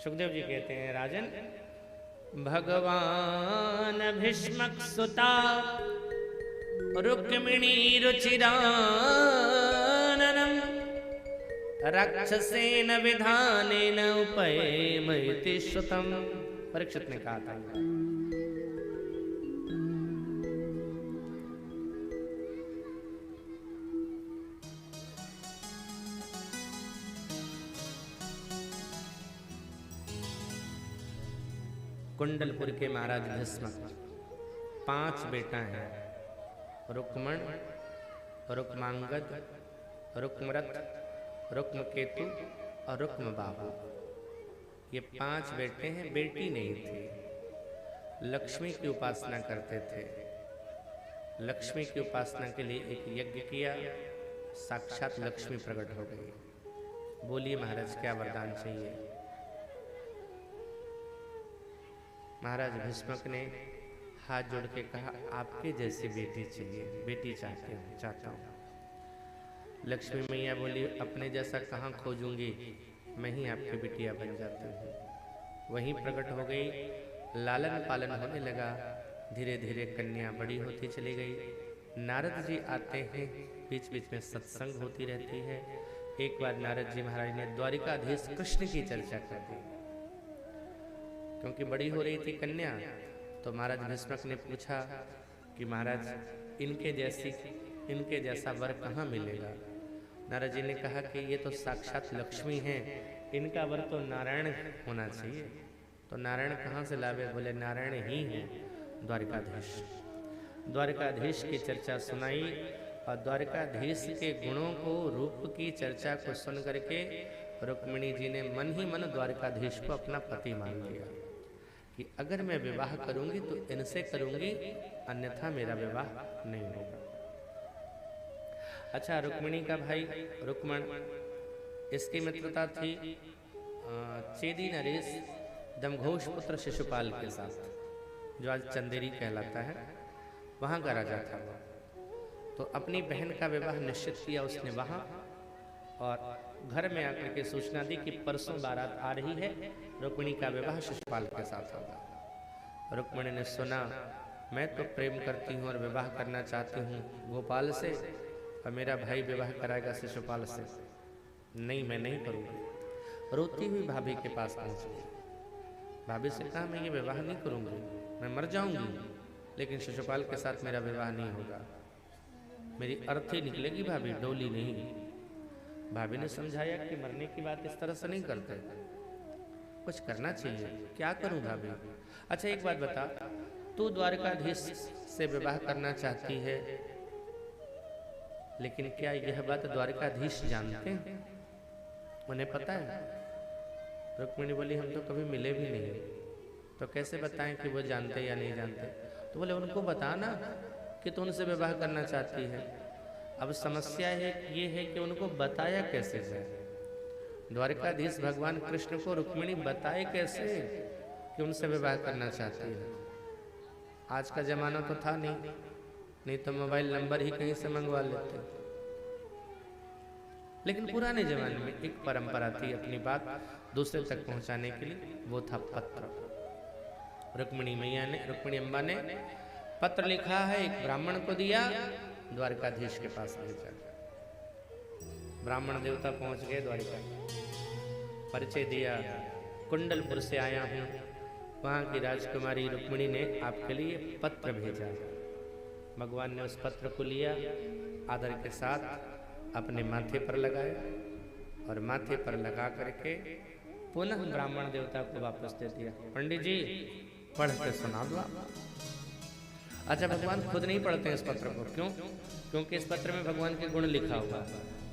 सुखदेव जी कहते हैं राजन, भगवान भीष्मक सुता रुक्मिणी रुचिराननम राक्षसेन विधानेन उपैमयति श्रुतम। परीक्षित ने कहा था कुंडलपुर के महाराज भीष्म 5 बेटा हैं, रुक्मण, रुक्मांगद, रुक्मरथ, रुक्मकेतु और रुक्मबाहु। ये 5 बेटे हैं, बेटी नहीं थी। लक्ष्मी की उपासना करते थे। लक्ष्मी की उपासना के लिए एक यज्ञ किया, साक्षात लक्ष्मी प्रकट हो गई। बोलिए महाराज क्या वरदान चाहिए? महाराज भीष्मक ने हाथ जोड़ के कहा, आपके जैसी बेटी चाहिए, बेटी चाहता हूँ। लक्ष्मी मैया बोली, अपने जैसा कहाँ खोजूंगी, मैं ही आपकी बिटिया बन जाती हूँ। वहीं प्रकट हो गई, लालन पालन होने लगा। धीरे धीरे कन्या बड़ी होती चली गई। नारद जी आते हैं, बीच बीच में सत्संग होती रहती है। एक बार नारद जी महाराज ने द्वारिकाधीश कृष्ण की चर्चा कर दी, क्योंकि बड़ी हो रही थी कन्या। तो महाराज भीष्मक ने पूछा कि महाराज इनके जैसा वर कहाँ मिलेगा? नारद जी ने कहा कि ये तो साक्षात लक्ष्मी हैं, इनका वर तो नारायण होना चाहिए। तो नारायण कहाँ से लावे? बोले नारायण ही हैं, द्वारिकाधीश। द्वारिकाधीश की चर्चा सुनाई और द्वारिकाधीश के गुणों को, रूप की चर्चा को सुन करके रुक्मिणी जी ने मन ही मन द्वारिकाधीश को अपना पति मान लिया कि अगर मैं विवाह करूंगी तो इनसे करूंगी, अन्यथा मेरा विवाह नहीं होगा। अच्छा, रुक्मिणी का भाई रुक्मण, इसकी मित्रता थी चेदी नरेश दमघोष पुत्र शिशुपाल के साथ, जो आज चंदेरी कहलाता है, वहाँ का राजा था वो। तो अपनी बहन का विवाह निश्चित किया उसने वहाँ, और घर में आकर के सूचना दी कि परसों बारात आ रही है, रुक्मिणी का विवाह शिशुपाल के साथ होगा। रुक्मिणी ने सुना, मैं तो प्रेम करती हूँ और विवाह करना चाहती हूँ गोपाल से, और मेरा भाई विवाह कराएगा शिशुपाल से। नहीं, मैं नहीं करूँगी। रोती हुई भाभी के पास पहुँच गई। भाभी से कहा, मैं ये विवाह नहीं करूँगी, मैं मर जाऊँगी, लेकिन शिशुपाल के साथ मेरा विवाह नहीं होगा। मेरी अर्थी निकलेगी भाभी, डोली नहीं। भाभी ने समझाया कि मरने की बात इस तरह से नहीं करते, कुछ करना चाहिए। क्या करूं भाभी? अच्छा एक बात बता, तू द्वारकाधीश से विवाह करना चाहती है, लेकिन क्या यह बात द्वारकाधीश जानते हैं? उन्हें पता है? रुक्मिणी बोली, हम तो कभी मिले भी नहीं, तो कैसे बताएं कि वो जानते या नहीं जानते? तो बोले, उनको बताना कि तू उनसे विवाह करना चाहती है। अब समस्या ये है कि उनको बताया कैसे जाए? द्वारकाधीश भगवान कृष्ण को रुक्मिणी बताए कैसे कि उनसे विवाह करना चाहती है? आज का जमाना तो था नहीं तो मोबाइल नंबर ही कहीं से मंगवा लेते। लेकिन पुराने जमाने में एक परंपरा थी अपनी बात दूसरे तक पहुंचाने के लिए, वो था पत्र। रुक्मिणी अम्बा ने पत्र लिखा है, एक ब्राह्मण को दिया, द्वारकाधीश के पास भेजा। ब्राह्मण देवता पहुंच गए द्वारिका, परिचय दिया, कुंडलपुर से आया हूँ, वहाँ की राजकुमारी रुक्मिणी ने आपके लिए पत्र भेजा। भगवान ने उस पत्र को लिया, आदर के साथ अपने माथे पर लगाया, और माथे पर लगा करके पुनः ब्राह्मण देवता को वापस दे दिया। पंडित जी पढ़ के सुना दो। अच्छा, भगवान खुद नहीं पढ़ते हैं इस पत्र को, क्यों? क्योंकि इस पत्र में भगवान के गुण लिखा हुआ,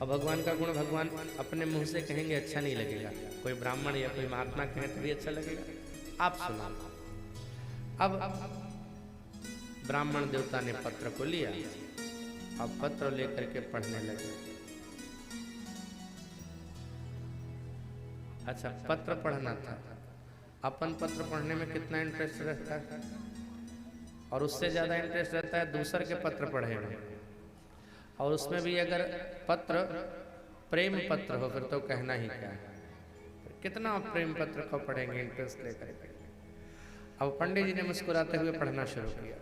और भगवान का गुण भगवान अपने मुंह से कहेंगे अच्छा नहीं लगेगा, कोई ब्राह्मण या कोई महात्मा कहे तभी अच्छा लगेगा। आप सुना। अब ब्राह्मण देवता ने पत्र को लिया, अब पत्र लेकर के पढ़ने लगे। अच्छा, पत्र पढ़ना था। अपन पत्र पढ़ने में कितना इंटरेस्ट रहता है, और उससे ज़्यादा इंटरेस्ट रहता है दूसर के पत्र पढ़े में। और उसमें भी अगर पत्र प्रेम पत्र हो फिर तो कहना ही क्या है। कितना प्रेम पत्र को पढ़ेंगे इंटरेस्ट लेकर के। अब पंडित जी ने मुस्कुराते हुए पढ़ना शुरू किया।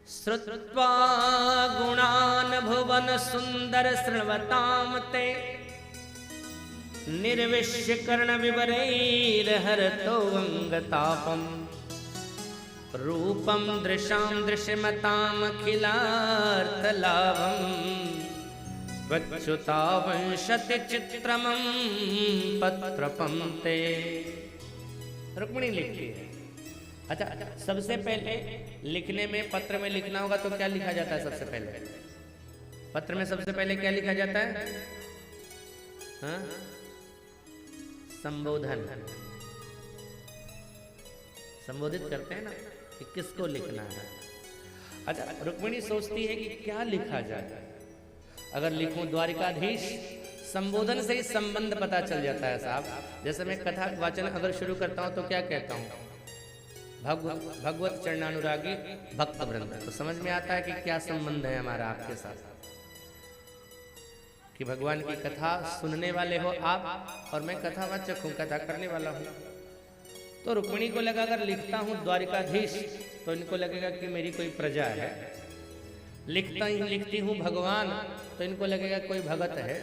श्रुत्वा गुणान भुवन सुंदर शृण्वताम ते निर्विश्य कर्ण विवरैर्हरतो अंगतापम रूपम दृशाम दृश्यमताम अखिलार्थलाभम वच्युतावंशति चित्रमं पत्रपम ते। रुक्मिणी लिखती है। अच्छा, सबसे पहले लिखने में, पत्र में लिखना होगा तो क्या लिखा जाता है? सबसे पहले पत्र में सबसे पहले क्या लिखा जाता है? हाँ, संबोधन। संबोधित करते हैं ना कि किसको लिखना है। अच्छा, रुक्मिणी सोचती है कि क्या लिखा जाए। अगर लिखूं द्वारिकाधीश, संबोधन से ही संबंध पता चल जाता है साहब। जैसे मैं कथा वाचन अगर शुरू करता हूं तो क्या कहता हूं? भगवत चरणानुरागी भक्त वृंद। तो समझ में आता है कि क्या संबंध है हमारा आपके साथ, कि भगवान की कथा सुनने वाले हो आप और मैं कथावाचक हूँ, कथा करने वाला हूँ। तो रुक्मिणी को लगा अगर लिखता हूँ द्वारिकाधीश तो इनको लगेगा कि मेरी कोई प्रजा है। लिखती हूँ भगवान तो इनको लगेगा कोई भगत है।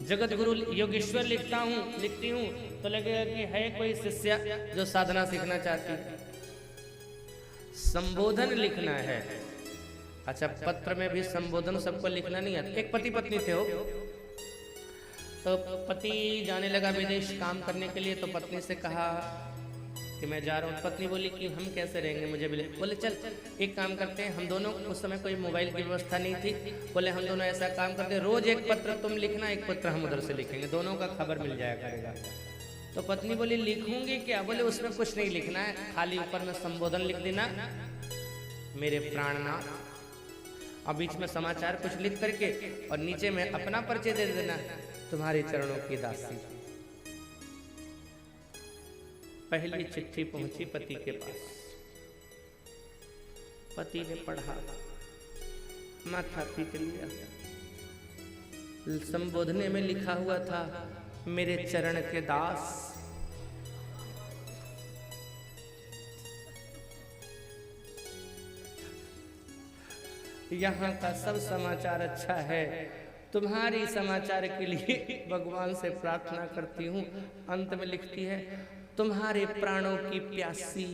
जगत गुरु योगेश्वर लिखती हूँ तो लगेगा कि है कोई शिष्य जो साधना सीखना चाहती है। संबोधन लिखना है। अच्छा, पत्र में भी संबोधन सबको लिखना नहीं आता। एक पति पत्नी थे हो, तो पति जाने लगा विदेश काम करने के लिए, तो पत्नी से कहा कि मैं जा रहा हूँ। पत्नी बोली कि हम कैसे रहेंगे, मुझे बोले चल एक काम करते हैं हम दोनों। उस समय कोई मोबाइल की व्यवस्था नहीं थी। बोले हम दोनों ऐसा काम करते हैं, रोज एक पत्र तुम लिखना, एक पत्र हम उधर से लिखेंगे, दोनों का खबर मिल जाया करेगा। तो पत्नी बोली लिखूंगी क्या? बोले उसमें कुछ नहीं लिखना है, खाली ऊपर में संबोधन लिख देना, मेरे प्राणनाथ, और बीच में समाचार कुछ लिख करके और नीचे में अपना परिचय दे देना, तुम्हारे चरणों की दासी। पहली चिट्ठी पहुंची पति के पास। पति ने पढ़ा, माथा पीट लिया। संबोधने में लिखा हुआ था मेरे चरण के दास। यहाँ का सब समाचार अच्छा है, तुम्हारी समाचार के लिए भगवान से प्रार्थना करती हूँ। अंत में लिखती है तुम्हारे प्राणों की प्यासी।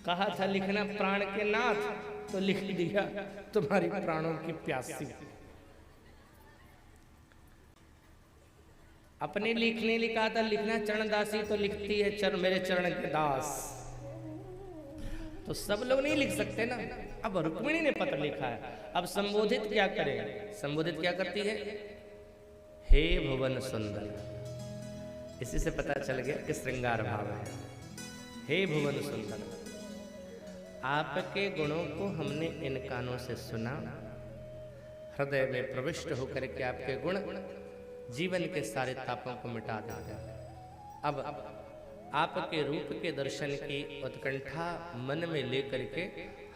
कहा था लिखना प्राण के नाथ, तो लिख दिया तुम्हारी प्राणों की प्यासी। अपने लिखने लिखा था लिखना चरण दासी, तो लिखती है मेरे चरण के दास। तो सब लोग नहीं लिख सकते ना। अब रुक्मिणी ने पत्र लिखा है, अब संबोधित क्या करें? संबोधित क्या करती है? हे भुवन सुंदर। इसी से पता चल गया कि श्रृंगार भाव है। हे भुवन सुंदर, आपके गुणों को हमने इन कानों से सुना, हृदय में प्रविष्ट होकर के आपके गुण जीवन के सारे तापों को मिटा देते हैं। अब आपके रूप के दर्शन की उत्कंठा मन में लेकर के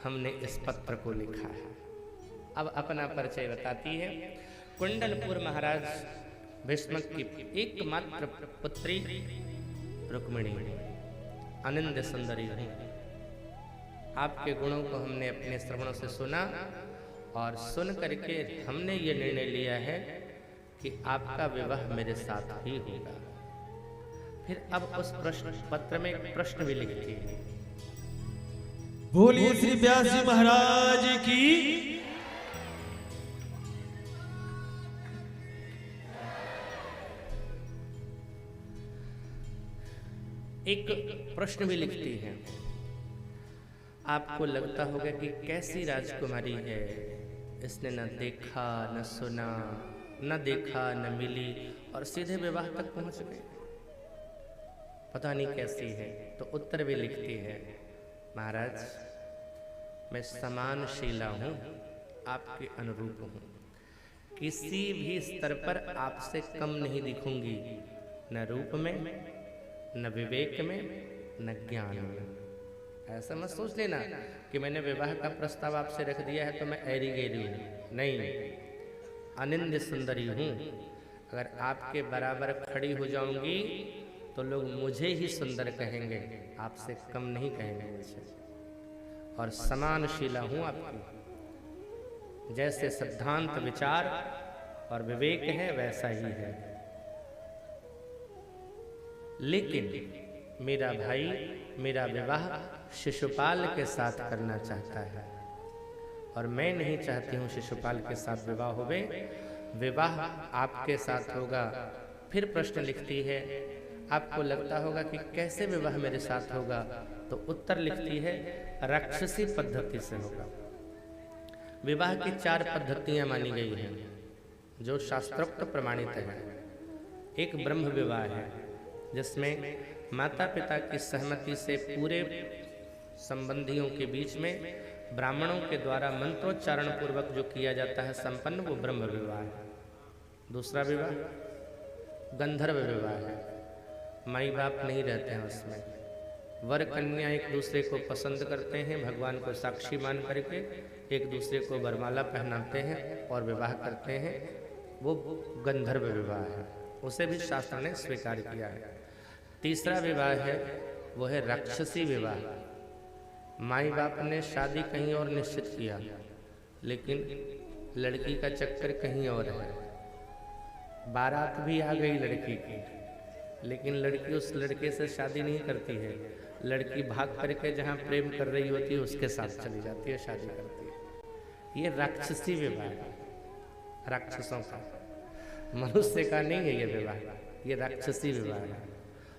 हमने इस पत्र को लिखा है। अब अपना परिचय बताती है। कुंडलपुर महाराज भीष्मक की एकमात्र पुत्री रुक्मिणी, आनंद सुंदरी हूँ। आपके गुणों को हमने अपने श्रवणों से सुना और सुन करके हमने ये निर्णय लिया है कि आपका विवाह मेरे साथ ही होगा। फिर अब उस प्रश्न पत्र में एक प्रश्न भी लिखती है। बोलिए श्री व्यास जी महाराज की। एक प्रश्न भी लिखती है। आपको लगता होगा कि कैसी राजकुमारी है, इसने न देखा न सुना, न देखा न मिली और सीधे विवाह तक पहुंच गई, पता नहीं कैसी है। तो उत्तर भी लिखती है, महाराज मैं समानशीला हूँ, आपके अनुरूप हूँ, किसी भी स्तर पर आपसे कम नहीं दिखूंगी, न रूप में, न विवेक में, न ज्ञान में। ऐसा मत सोच लेना कि मैंने विवाह का प्रस्ताव आपसे रख दिया है तो मैं ऐरी गैरी हूँ। नहीं, अनिंद सुंदरी हूँ। अगर आपके बराबर खड़ी हो जाऊंगी तो लोग मुझे ही सुंदर कहेंगे, आपसे कम नहीं कहेंगे मुझे। और समानशीला हूँ आपकी, जैसे सिद्धांत विचार और विवेक है वैसा ही है। लेकिन मेरा भाई मेरा विवाह शिशुपाल के साथ करना चाहता है और मैं नहीं चाहती हूँ शिशुपाल के साथ विवाह होवे, विवाह आपके साथ होगा। फिर प्रश्न लिखती है, आपको लगता होगा कि कैसे विवाह मेरे साथ होगा, तो उत्तर लिखती है राक्षसी पद्धति से होगा। विवाह की 4 पद्धतियां मानी गई हैं जो शास्त्रोक्त प्रमाणित है। एक ब्रह्म विवाह है जिसमें माता पिता की सहमति से पूरे संबंधियों के बीच में ब्राह्मणों के द्वारा मंत्रोच्चारण पूर्वक जो किया जाता है संपन्न, वो ब्रह्म विवाह है। दूसरा विवाह गंधर्व विवाह है। माई बाप नहीं रहते हैं उसमें, वर कन्या एक दूसरे को पसंद करते हैं, भगवान को साक्षी मान करके एक दूसरे को वरमाला पहनाते हैं और विवाह करते हैं, वो गंधर्व विवाह है। उसे भी शास्त्र ने स्वीकार किया है। तीसरा विवाह है वो है राक्षसी विवाह। माई बाप ने शादी कहीं और निश्चित किया लेकिन लड़की का चक्कर कहीं और है। बारात भी आ गई लड़की की, लेकिन लड़की उस लड़के से शादी नहीं करती है। लड़की भाग करके जहाँ प्रेम कर रही होती है उसके साथ चली जाती है, शादी करती है। ये राक्षसी विवाह है, राक्षसों का, मनुष्य का नहीं है ये विवाह, ये राक्षसी विवाह है।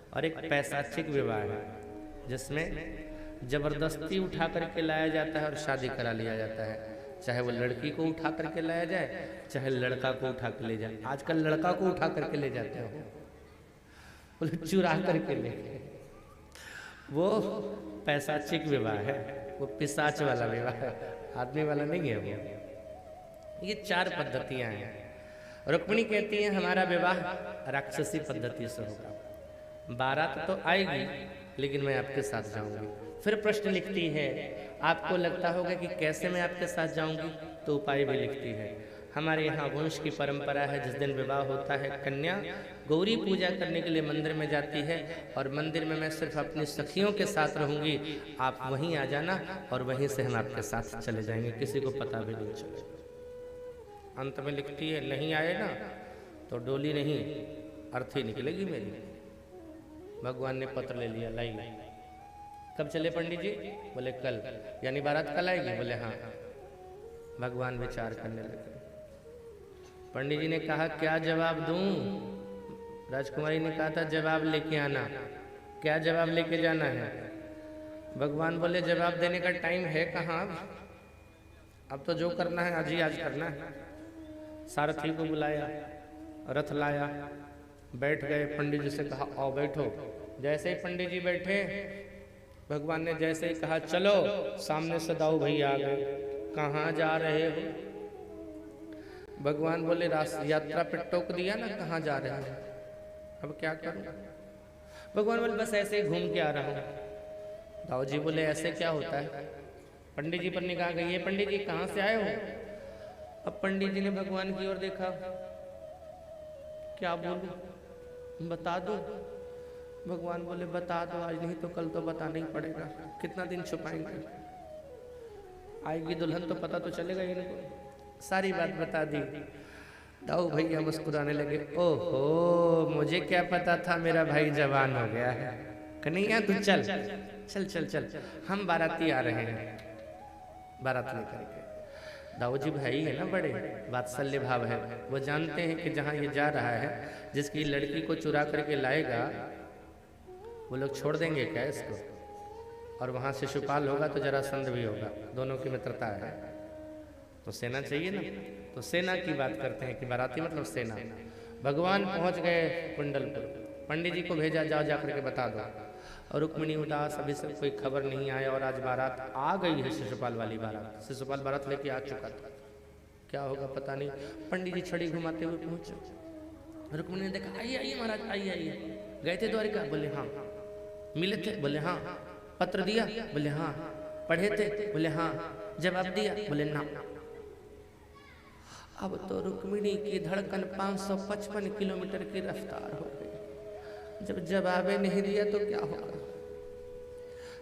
और एक पैशाचिक विवाह है जिसमें जबरदस्ती उठा करके लाया जाता है और शादी करा लिया जाता है। चाहे वो लड़की को उठा करके लाया जाए, चाहे लड़का को उठा कर ले जाए। आजकल लड़का को उठा करके ले जाते हो, बोले चुरा करके ले, वो पैशाचिक विवाह है, वो पिशाच वाला विवाह है, आदमी वाला नहीं है वो। ये 4 पद्धतियां हैं। रुक्मिणी कहती है हमारा विवाह राक्षसी पद्धति से होगा। बारात तो आएगी लेकिन मैं आपके साथ जाऊंगी। फिर प्रश्न लिखती है, आपको लगता होगा कि कैसे मैं आपके साथ जाऊंगी, तो उपाय भी लिखती है। हमारे यहाँ वंश की परंपरा है, जिस दिन विवाह होता है कन्या गौरी पूजा करने के लिए मंदिर में जाती है और मंदिर में मैं सिर्फ अपनी सखियों के साथ रहूंगी, आप वहीं आ जाना और वहीं से हम आपके साथ चले जाएंगे, किसी को पता भी नहीं चलेगा। अंत में लिखती है नहीं आए ना तो डोली नहीं अर्थी निकलेगी मेरी। भगवान ने पत्र ले लिया, लाई कब चले पंडित जी? बोले कल। यानी बारात कल आएगी? बोले हाँ। भगवान विचार करने लगे। पंडित जी ने कहा क्या जवाब दूं? राजकुमारी ने कहा था जवाब लेके आना। क्या जवाब लेके जाना है? भगवान बोले जवाब देने का टाइम है कहाँ, अब तो जो करना है आज ही आज करना है। सारथी को बुलाया, रथ लाया, बैठ गए। पंडित जी से कहा आओ बैठो। जैसे ही पंडित जी बैठे, भगवान ने जैसे ही कहा चलो, सामने से दाऊ भैया आ गए। कहाँ जा रहे हो? भगवान बोले यात्रा पे टोक दिया ना, कहाँ जा रहे हो, अब क्या करूं? भगवान बोले बस ऐसे ही घूम के आ रहा हूँ। दाऊ जी बोले ऐसे क्या होता है? पंडित जी पर निगाह गई है, पंडित जी कहाँ से आए हो? अब पंडित जी ने भगवान की ओर देखा, क्या बोलूं, बता दो? भगवान बोले बता दो, आज नहीं तो कल तो बताना ही पड़ेगा, कितना दिन छुपाएंगे, आएगी दुल्हन तो पता तो चलेगा इनको। सारी बात बता दी। दाऊ भैया मुस्कुराने लगे, ओहो मुझे क्या पता था मेरा भाई जवान हो गया है। कन्हैया तू चल चल चल चल, हम बाराती आ रहे हैं। बारात लेकर के दाऊ जी भाई है ना, बड़े वात्सल्य भाव है, वो जानते हैं कि जहाँ ये जा रहा है, जिसकी लड़की को चुरा करके लाएगा, वो लोग छोड़ देंगे क्या इसको? और वहाँ से शिशुपाल होगा तो जरासंध भी होगा, दोनों की मित्रता है, तो सेना चाहिए ना। तो सेना की बात करते हैं कि बाराती मतलब सेना। भगवान पहुँच गए कुंडलपुर, पंडित जी को भेजा जाओ जा करके बता दो। और रुक्मिणी उदास, अभी से कोई खबर नहीं आया और आज बारात आ गई है, शिशुपाल वाली बारात। शिशुपाल बारात लेके आ चुका था, क्या होगा पता नहीं। पंडित जी छड़ी घुमाते हुए पहुंचे। रुक्मिणी ने देखा, आइए आइए महाराज, आइए आइए। गए थे द्वारिका? बोले हाँ। मिले थे? बोले हाँ। पत्र दिया? बोले हाँ। पढ़े थे? बोले हाँ। जवाब दिया? बोले ना। अब तो रुक्मिणी की धड़कन 555 किलोमीटर की रफ्तार हो गई। जब जवाब नहीं दिया तो क्या होगा?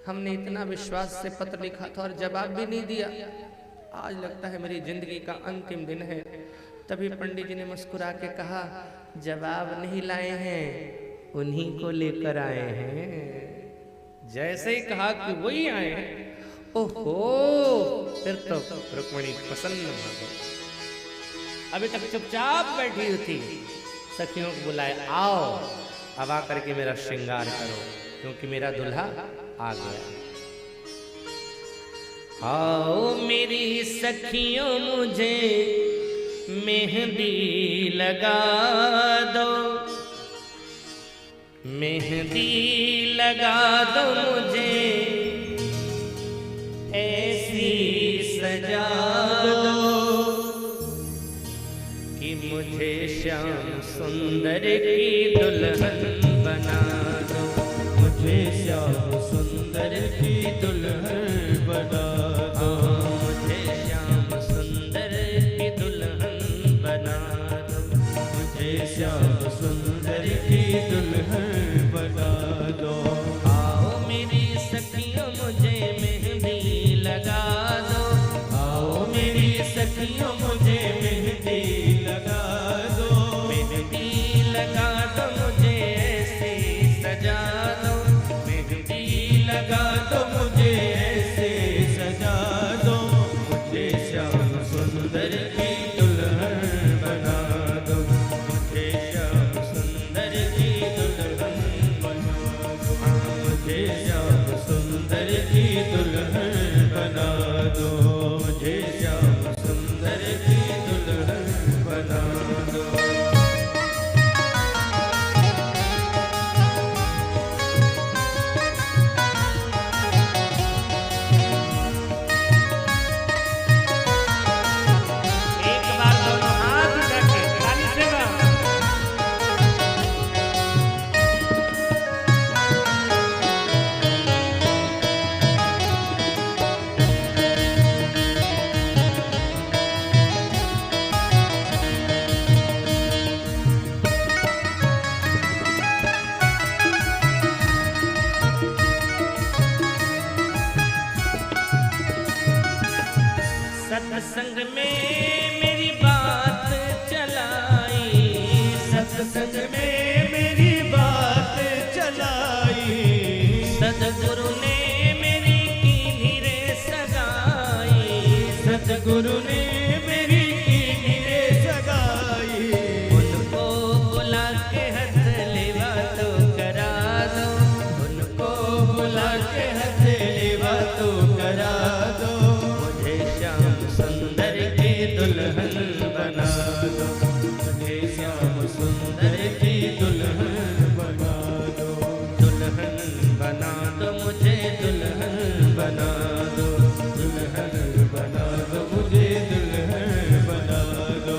हमने इतना विश्वास से पत्र लिखा था और जवाब भी नहीं दिया। आज लगता है मेरी जिंदगी का अंतिम दिन है। तभी पंडित जी ने मुस्कुरा के कहा, जवाब नहीं लाए हैं, उन्हीं को लेकर आए हैं। जैसे ही कहा कि वही आए हैं, ओहो, फिर तो रुक्मिणी प्रसन्न हो गई। अभी तक चुपचाप बैठी हुई थी, सखियों को बुलाए, आओ अब आकर के मेरा श्रृंगार करो, क्योंकि मेरा दूल्हा आ गया। आओ मेरी सखियों मुझे मेहंदी लगा दो, मेहंदी लगा दो मुझे ऐसी सजा दो कि मुझे श्याम सुंदर की दुल्हन बना दो, मुझे श्याम सुंदर की दुल्हन बना दो, मुझे श्याम सुंदर की दुल्हन बना दो, मुझे श्याम सुंदर की दुल्हन बना दो। आओ मेरी सखियों मुझे मेहंदी लगा दो, आओ मेरी सखियों मुझे मेहंदी लगा दो, मेहंदी लगा दो मुझे ऐसे सजा दो, मेहंदी लगा दो मुझे ऐसे सजा दो, मुझे श्याम सुंदर की दुल्हन बना दो, मुझे श्याम सुंदर की दुल्हन बना दो, मुझे श्याम सुंदर की दुल्हन बना दो, मुझे श्याम सुंदर की दुल्हन बना दो। एक बार दोनों हाथ उठा के ताली से गाओ। सत्संग में मेरी बात चलाई, सत्संग में मेरी बात चलाई, सदगुरु ने मेरी कीन्ही रे सगाई, सतगुरु ने मेरी कीन्ही रे सगाई, उनको बुला के हथ लेवा तो करा दो, उनको बुला के हथ लेवा तो करा दो, मुझे श्याम सुंदर की दुल्हन बना दो, मुझे श्याम सुंदर की दुल्हन बना दो, दुल्हन बना दो मुझे दुल्हन बना दो, दुल्हन बना दो मुझे दुल्हन बना दो।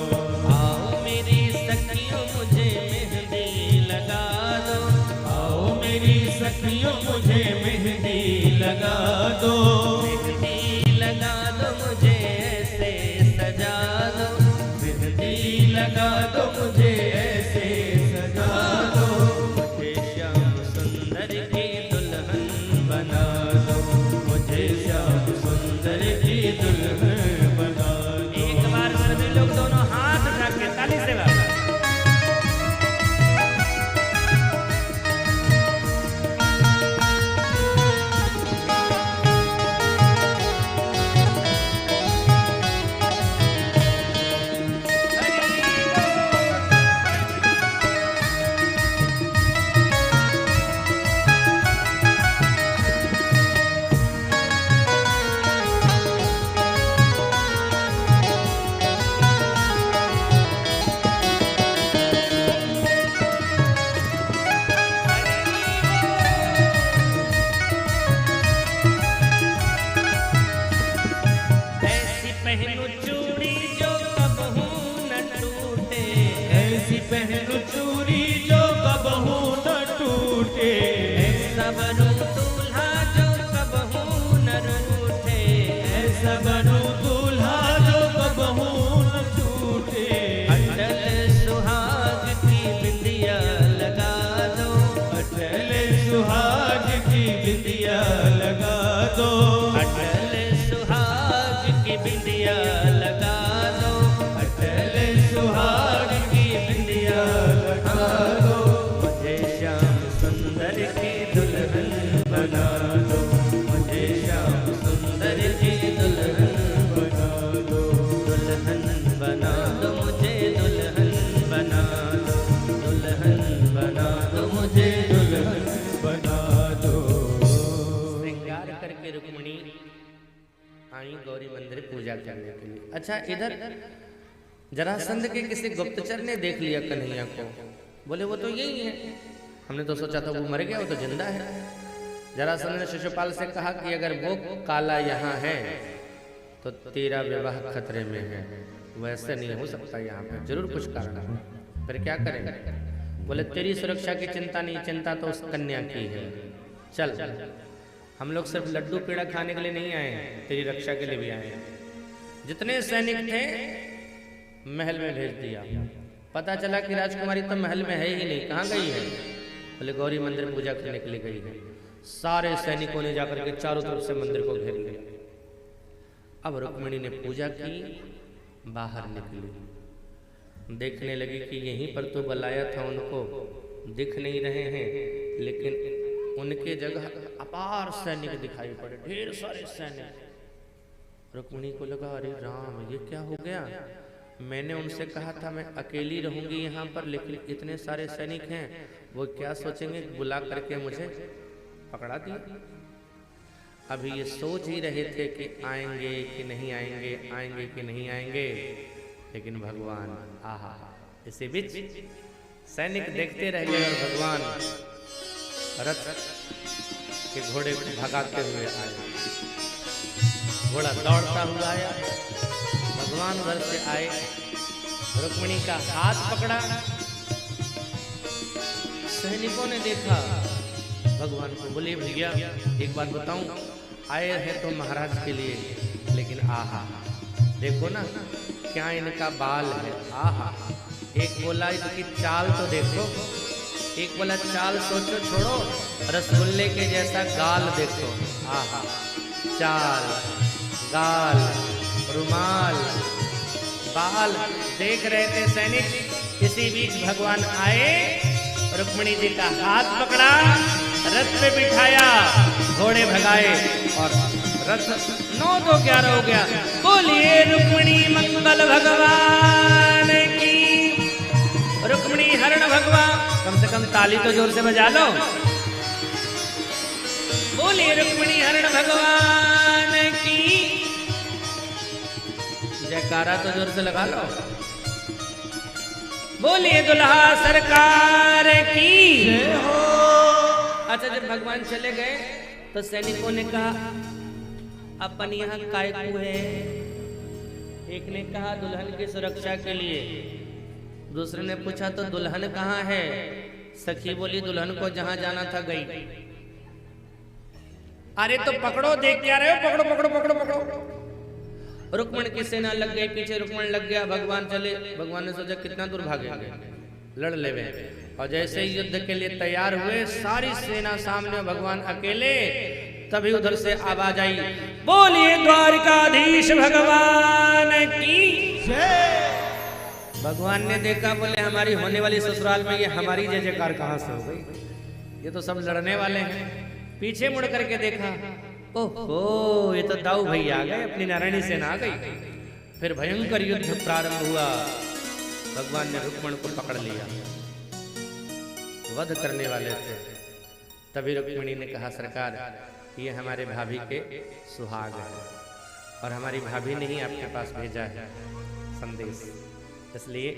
आओ मेरी सखियों मुझे मेहंदी लगा दो, आओ मेरी सखियों मुझे मेहंदी लगा दो, मेहंदी लगा दो मुझे ऐसे सजा दो, मेहंदी लगा दो मुझे ऐसे सजा दो, मुझे श्याम सुंदर की दुल्हन बना दो, मुझे श्याम सुंदर की दुल्हन बना दो। एक बार सभी लोग दोनों हाथ उठा के ताली से गाओ। ऐसी पहनू चूड़ी जो कबहू न टूटे, ऐसी पहनो चूड़ी जो कबहू न टूटे, ऐसा बनूं दूल्हा जो गौरी मंदिर पूजा करने के लिए। अच्छा, इधर जरासंध के किसी गुप्तचर ने देख लिया कन्हैया को, बोले वो तो यही है। हमने तो सोचा था वो मर गया, वो तो जिंदा है। जरासंध ने शिशुपाल से कहा कि अगर वो काला यहाँ है तो तेरा विवाह खतरे में है, वैसे नहीं हो सकता, यहाँ पे जरूर कुछ कारण है, फिर क्या करेंगे? बोले तेरी सुरक्षा की चिंता नहीं, चिंता तो उस कन्या की है। चल, हम लोग सिर्फ लड्डू पेड़ा खाने के लिए नहीं आए हैं, तेरी रक्षा के लिए भी आए हैं। जितने सैनिक थे महल में भेज दिया। पता चला कि राजकुमारी तो महल में है ही नहीं, कहाँ गई है? बोले गौरी मंदिर पूजा करने के लिए गई है। सारे सैनिकों ने जाकर के चारों तरफ से मंदिर को घेर लिया। अब रुक्मिणी ने पूजा की, बाहर निकली, देखने लगी कि यहीं पर तो बुलाया था उनको, दिख नहीं रहे हैं, लेकिन उनके जगह अपार सैनिक दिखाई पड़े, ढेर सारे सैनिक। रुक्मिणी को लगा अरे राम, ये क्या हो गया? मैंने उनसे कहा था मैं अकेली रहूंगी यहाँ पर, लेकिन इतने सारे सैनिक हैं, वो क्या सोचेंगे, बुला करके मुझे पकड़ा दिया। अभी ये सोच ही रहे थे कि आएंगे कि नहीं आएंगे, आएंगे कि नहीं आएंगे, लेकिन भगवान आहा, इसी बीच सैनिक देखते रह गए और भगवान रथ के घोड़े को भगाते हुए आए। घोड़ा दौड़ता हुआ आया, भगवान घर से आए, रुक्मिणी का हाथ पकड़ा। सैनिकों ने देखा भगवान को, बोले भैया एक बात बताऊं, आए हैं तो महाराज के लिए, लेकिन आहा देखो ना क्या इनका बाल है, आहा। एक बोला इसकी चाल तो देखो, एक बोला चाल सोचो छोड़ो, रसगुल्ले के जैसा गाल देखो, आहा। चाल, गाल, रुमाल, बाल देख रहे थे सैनिक। इसी बीच भगवान आए, रुक्मिणी जी का हाथ पकड़ा, रथ पे बिठाया, घोड़े भगाए और रथ 9-2-11 हो गया। बोलिए रुक्मिणी मंगल भगवान की। रुक्मिणी हरण भगवान, कम से कम ताली तो जोर से बजा लो। बोलिए रुक्मिणी हरण भगवान की। जयकारा तो जोर से लगा लो। बोलिए दुल्हा सरकार की जय हो। अच्छा, जब भगवान चले गए तो सैनिकों ने कहा अपन यहाँ काय को है। एक ने कहा दुल्हन की सुरक्षा के लिए, दूसरे ने पूछा तो दुल्हन कहाँ है? सखी बोली दुल्हन को जहाँ जाना था गई। अरे तो पकड़ो, देख क्या रहे हो, पकड़ो पकड़ो पकड़ो पकड़ो। रुक्मिणी की सेना लग गई पीछे, रुक्मिणी लग गया, भगवान चले। भगवान ने सोचा कितना दूर भागेंगे, लड़ लेवे। और जैसे ही युद्ध के लिए तैयार हुए, सारी सेना सामने, भगवान अकेले। तभी उधर से आवाज आई, बोलिए द्वारिकाधीश भगवान की जय। भगवान ने देखा, बोले हमारी होने वाली ससुराल में ये हमारी जय जयकार कहाँ से हो गई? ये तो सब लड़ने वाले हैं। पीछे मुड़ करके देखा, ओहो ये तो दाऊ भैया आ गए, अपनी नारायणी सेना आ गई। फिर भयंकर युद्ध प्रारंभ हुआ। भगवान ने रुक्मिणी को पकड़ लिया, वध करने वाले थे। तभी रुक्मिणी ने कहा सरकार ये हमारे भाभी के सुहाग है, और हमारी भाभी ने ही आपके पास भेजा है संदेश, इसलिए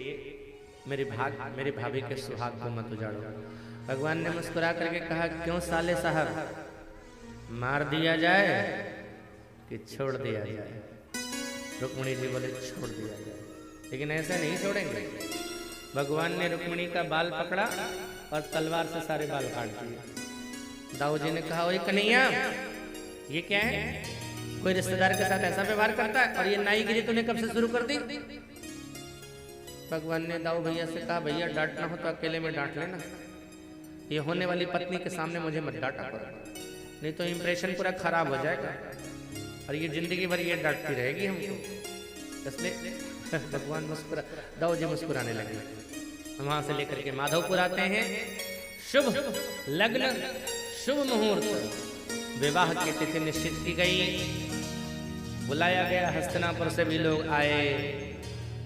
मेरी भाभी के सुहाग को मत उजाड़ो। भगवान ने मुस्कुरा करके कहा क्यों साले साहब, मार दिया जाए कि छोड़ दिया जाए? रुक्मिणी जी बोले छोड़ दिया जाए, लेकिन ऐसे नहीं छोड़ेंगे। भगवान ने रुक्मिणी का बाल पकड़ा और तलवार से सारे बाल काट दिए। दाऊ जी ने कहा ओए कन्हैया ये क्या है? कोई रिश्तेदार के साथ ऐसा व्यवहार करता है? और ये नाईगिरी तूने कब से शुरू कर दी? भगवान ने दाऊ भैया से कहा भैया डांटना हो तो अकेले में डांट लेना, ये होने वाली पत्नी के सामने मुझे मत डांटा करो, नहीं तो इंप्रेशन पूरा खराब हो जाएगा और ये जिंदगी भर ये डांटती रहेगी हमको। इसलिए भगवान मुस्कुरा, दाऊ जी मुस्कुराने लगे। वहां से लेकर के माधवपुर आते हैं। शुभ लग्न, शुभ मुहूर्त, विवाह की तिथि निश्चित की गई। बुलाया गया, हस्तिनापुर से भी लोग आए,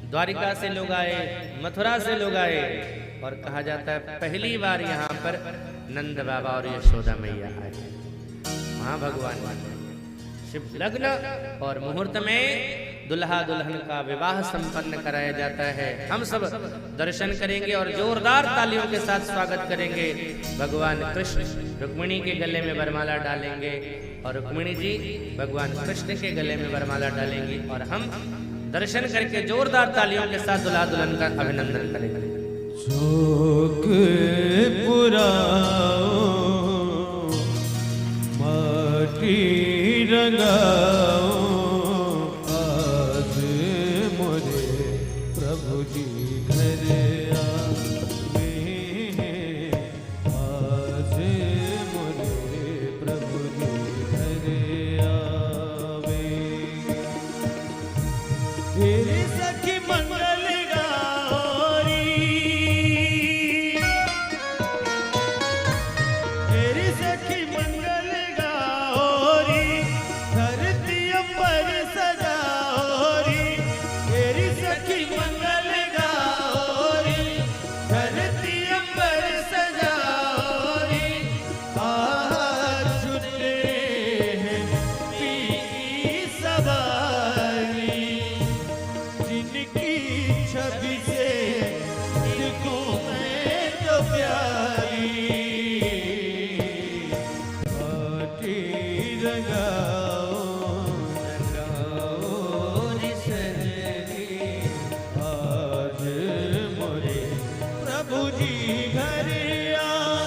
द्वारिका से लोग आए, मथुरा से लोग आए, और कहा जाता है पहली बार यहाँ पर नंद बाबा और यशोदा मैया आए। वहाँ भगवान शुभ लग्न और मुहूर्त में दुल्हा दुल्हन का विवाह संपन्न कराया जाता है। हम सब दर्शन करेंगे और जोरदार तालियों के साथ स्वागत करेंगे। भगवान कृष्ण रुक्मिणी के गले में वरमाला डालेंगे और रुक्मिणी जी भगवान कृष्ण के गले में वरमाला डालेंगी और हम दर्शन करके जोरदार तालियों के साथ दुल्हा दुल्हन का अभिनंदन करेंगे। शोक पुराओ माटी रंगाओ आज मोरे प्रभु जी घर आवे आज मोरे प्रभु जी घर आवे। तेरी सखी मंगल गाओरी तेरी सखी मंगल गाओरी धरती अंबर सजाओरी तेरी सखी मंगल गाओरी धरती अंबर सजाओरी आज छुटे हैं पी की सवारी जिनकी छवि से देखो मैं तो प्यारी माटी रंगाओ रंगाओ रिसरी आज मोरे प्रभु जी घर आए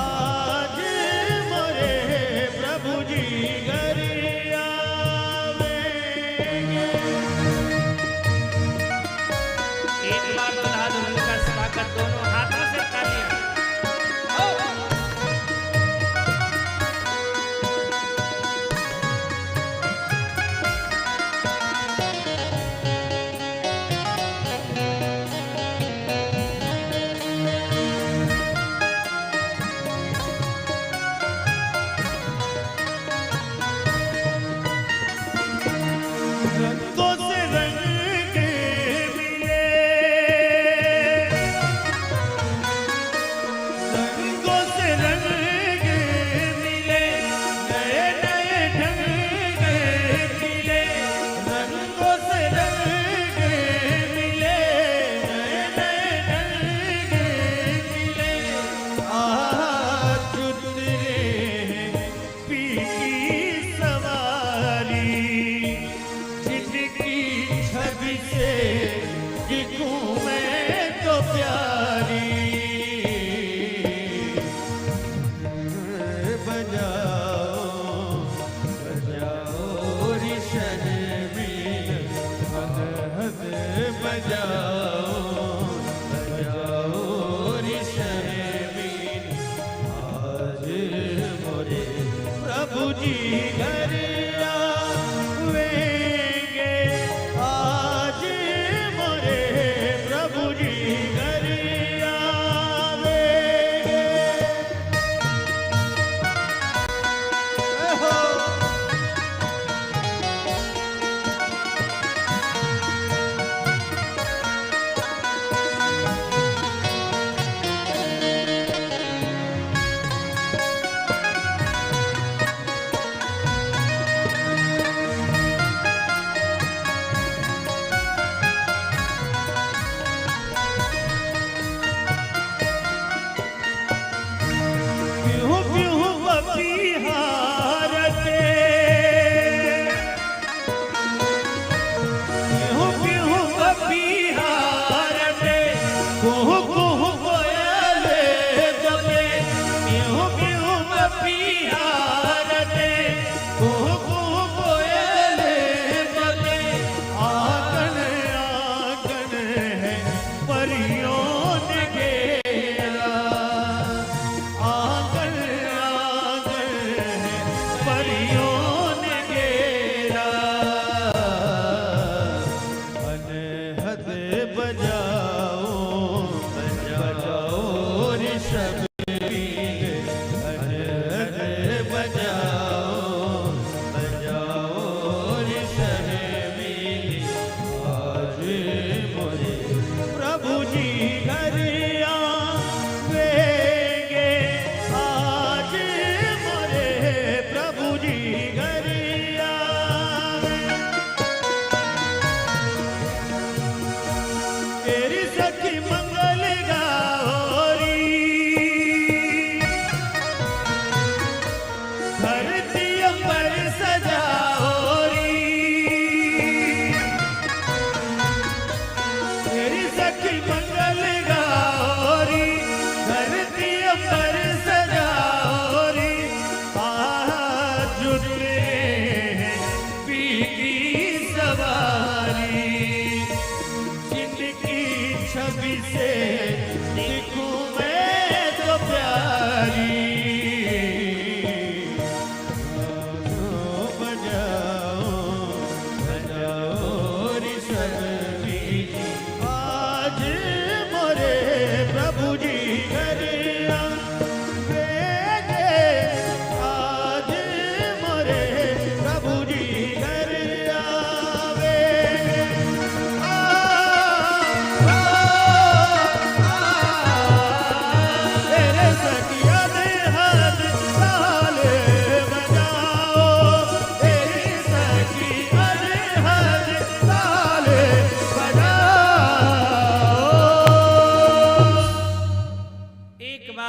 आज मोरे प्रभु जी घर आवे। एक बार दुल्हा दुल्हन का स्वागत दोनों हाथों से तालियां। रंगों से रंग मिले रंगों से रंग मिले नए नए ढंग मिले रंगों से रंग मिले नए नए ढंग मिले आज उतरे हैं पी की सवारी जिनकी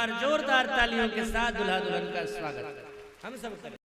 बार जोरदार तालियों के साथ दुल्हा दुल्हन का स्वागत हम सब करें।